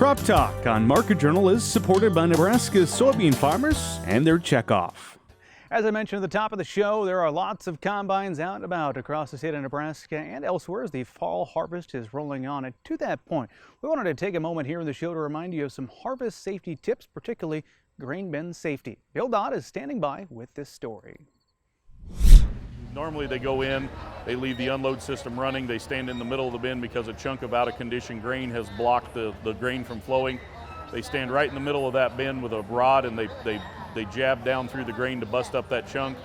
Crop Talk on Market Journal is supported by Nebraska's soybean farmers and their checkoff. As I mentioned at the top of the show, there are lots of combines out and about across the state of Nebraska and elsewhere as the fall harvest is rolling on. And to that point, we wanted to take a moment here in the show to remind you of some harvest safety tips, particularly grain bin safety. Bill Dodd is standing by with this story. Normally they go in, they leave the unload system running, they stand in the middle of the bin because a chunk of out of condition grain has blocked the grain from flowing. They stand right in the middle of that bin with a rod and they jab down through the grain to bust up that chunk.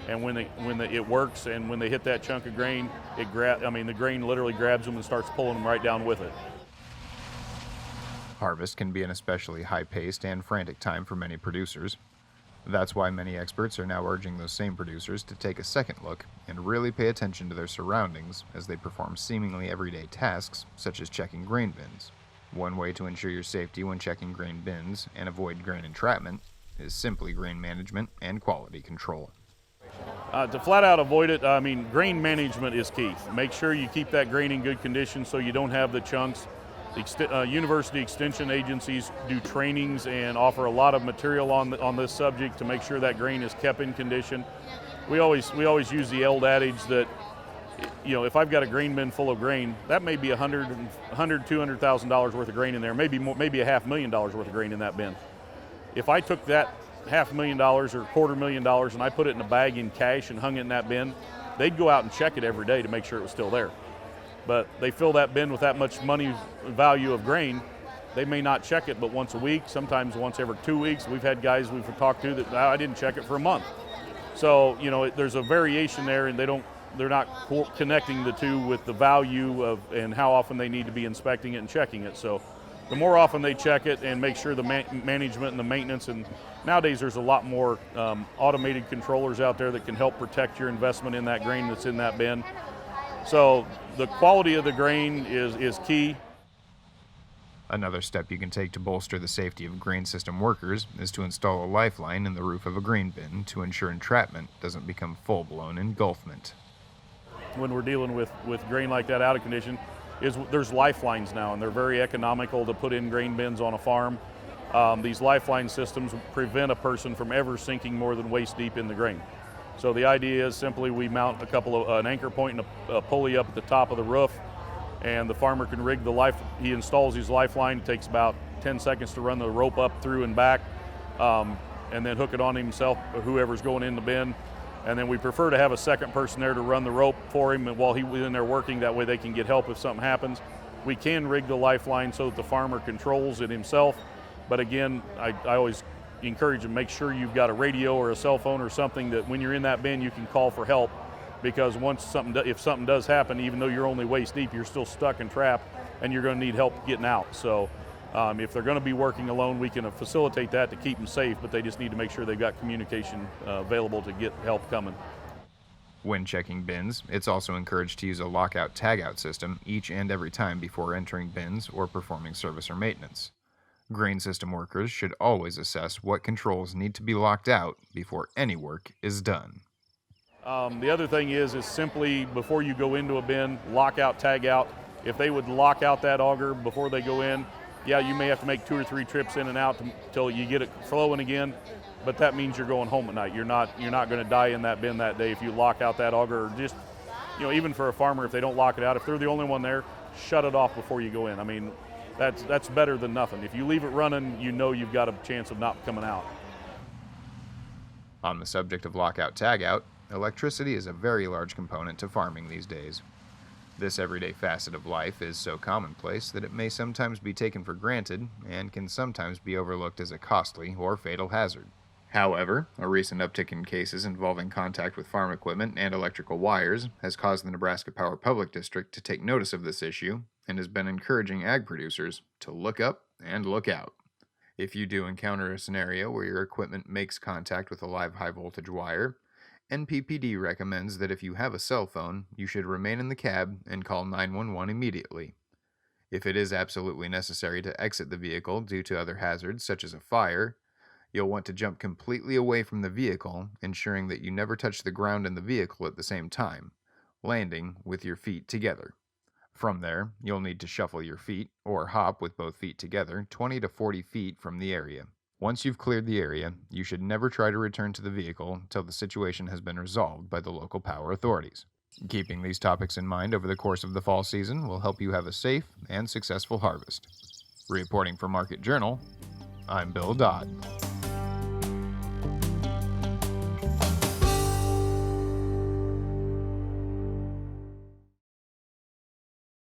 And when it works, and when they hit that chunk of grain, the grain literally grabs them and starts pulling them right down with it. Harvest can be an especially high-paced and frantic time for many producers. That's why many experts are now urging those same producers to take a second look and really pay attention to their surroundings as they perform seemingly everyday tasks such as checking grain bins. One way to ensure your safety when checking grain bins and avoid grain entrapment is simply grain management and quality control. To flat out avoid it, grain management is key. Make sure you keep that grain in good condition so you don't have the chunks. University extension agencies do trainings and offer a lot of material on this subject to make sure that grain is kept in condition. We always use the old adage that, if I've got a grain bin full of grain, that may be $200,000 worth of grain in there, maybe $500,000 worth of grain in that bin. If I took that $500,000 or $250,000 and I put it in a bag in cash and hung it in that bin, they'd go out and check it every day to make sure it was still there. But they fill that bin with that much money value of grain, they may not check it but once a week, sometimes once every 2 weeks. We've had guys we've talked to that I didn't check it for a month. So, there's a variation there, and they're not connecting the two with the value of and how often they need to be inspecting it and checking it. So the more often they check it and make sure the management and the maintenance, and nowadays there's a lot more automated controllers out there that can help protect your investment in that grain that's in that bin. So the quality of the grain is key. Another step you can take to bolster the safety of grain system workers is to install a lifeline in the roof of a grain bin to ensure entrapment doesn't become full-blown engulfment. When we're dealing with grain like that out of condition, there's lifelines now, and they're very economical to put in grain bins on a farm. These lifeline systems prevent a person from ever sinking more than waist deep in the grain. So the idea is simply we mount an anchor point and a pulley up at the top of the roof, and the farmer can rig he installs his lifeline. It takes about 10 seconds to run the rope up through and back, and then hook it on himself or whoever's going in the bin. And then we prefer to have a second person there to run the rope for him while he's in there working. That way they can get help if something happens. We can rig the lifeline so that the farmer controls it himself. But again, I always encourage them, make sure you've got a radio or a cell phone or something that when you're in that bin you can call for help, because if something does happen, even though you're only waist deep, you're still stuck and trapped and you're going to need help getting out. So if they're going to be working alone, we can facilitate that to keep them safe, but they just need to make sure they've got communication available to get help coming. When checking bins, it's also encouraged to use a lockout-tagout system each and every time before entering bins or performing service or maintenance. Grain system workers should always assess what controls need to be locked out before any work is done. The other thing is simply before you go into a bin, lock out, tag out. If they would lock out that auger before they go in, you may have to make 2 or 3 trips in and out until you get it flowing again, but that means you're going home at night. You're not going to die in that bin that day if you lock out that auger. Or just, even for a farmer, if they don't lock it out, if they're the only one there, shut it off before you go in. That's better than nothing. If you leave it running, you've got a chance of not coming out. On the subject of lockout-tagout, electricity is a very large component to farming these days. This everyday facet of life is so commonplace that it may sometimes be taken for granted and can sometimes be overlooked as a costly or fatal hazard. However, a recent uptick in cases involving contact with farm equipment and electrical wires has caused the Nebraska Power Public District to take notice of this issue and has been encouraging ag producers to look up and look out. If you do encounter a scenario where your equipment makes contact with a live high-voltage wire, NPPD recommends that if you have a cell phone, you should remain in the cab and call 911 immediately. If it is absolutely necessary to exit the vehicle due to other hazards such as a fire, you'll want to jump completely away from the vehicle, ensuring that you never touch the ground in the vehicle at the same time, landing with your feet together. From there, you'll need to shuffle your feet, or hop with both feet together, 20 to 40 feet from the area. Once you've cleared the area, you should never try to return to the vehicle until the situation has been resolved by the local power authorities. Keeping these topics in mind over the course of the fall season will help you have a safe and successful harvest. Reporting for Market Journal, I'm Bill Dodd.